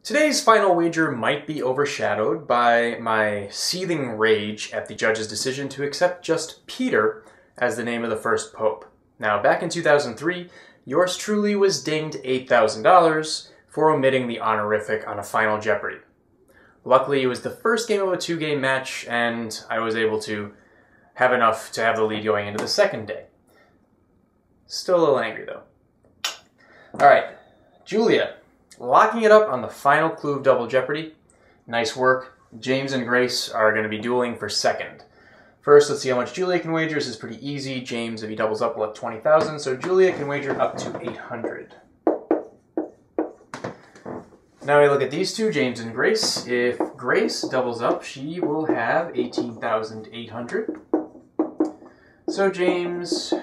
Today's final wager might be overshadowed by my seething rage at the judge's decision to accept just Peter as the name of the first pope. Now, back in 2003, yours truly was dinged $8,000 for omitting the honorific on a Final Jeopardy. Luckily, it was the first game of a two-game match, and I was able to have enough to have the lead going into the second day. Still a little angry, though. All right, Julia, locking it up on the final clue of Double Jeopardy. Nice work. James and Grace are going to be dueling for second. First, let's see how much Julia can wager. This is pretty easy. James, if he doubles up, will have 20,000. So Julia can wager up to 800. Now we look at these two, James and Grace. If Grace doubles up, she will have 18,800. So James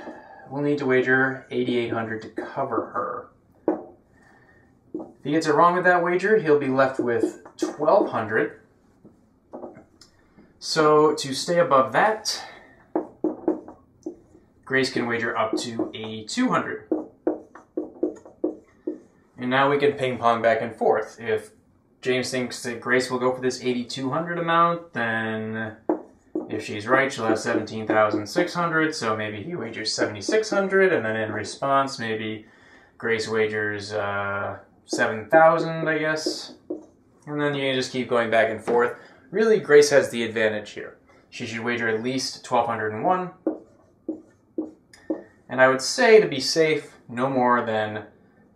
will need to wager 8,800 to cover her. If he gets it wrong with that wager, he'll be left with 1,200. So to stay above that, Grace can wager up to 8,200. And now we can ping pong back and forth. If James thinks that Grace will go for this 8,200 amount, then if she's right, she'll have 17,600. So maybe he wagers 7,600, and then in response, maybe Grace wagers 7,000, I guess. And then you just keep going back and forth. Really, Grace has the advantage here. She should wager at least 1,201. And I would say, to be safe, no more than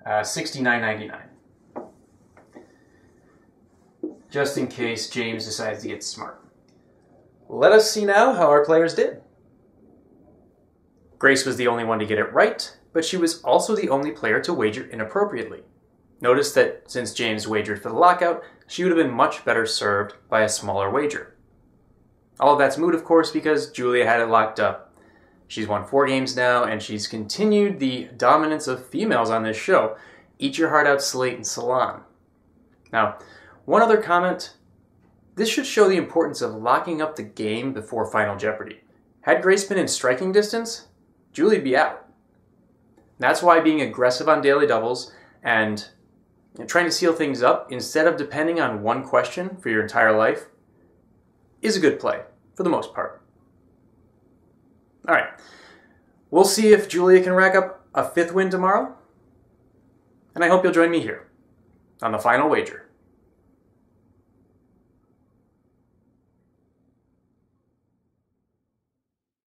69.99. Just in case James decides to get smart. Let us see now how our players did. Grace was the only one to get it right, but she was also the only player to wager inappropriately. Notice that since James wagered for the lockout, she would have been much better served by a smaller wager. All of that's moot, of course, because Julia had it locked up. She's won 4 games now, and she's continued the dominance of females on this show. Eat your heart out, Slate and Salon. Now, one other comment. This should show the importance of locking up the game before Final Jeopardy. Had Grace been in striking distance, Julie'd be out. That's why being aggressive on daily doubles and trying to seal things up instead of depending on one question for your entire life is a good play, for the most part. All right, we'll see if Julia can rack up a 5th win tomorrow, and I hope you'll join me here on the Final Wager.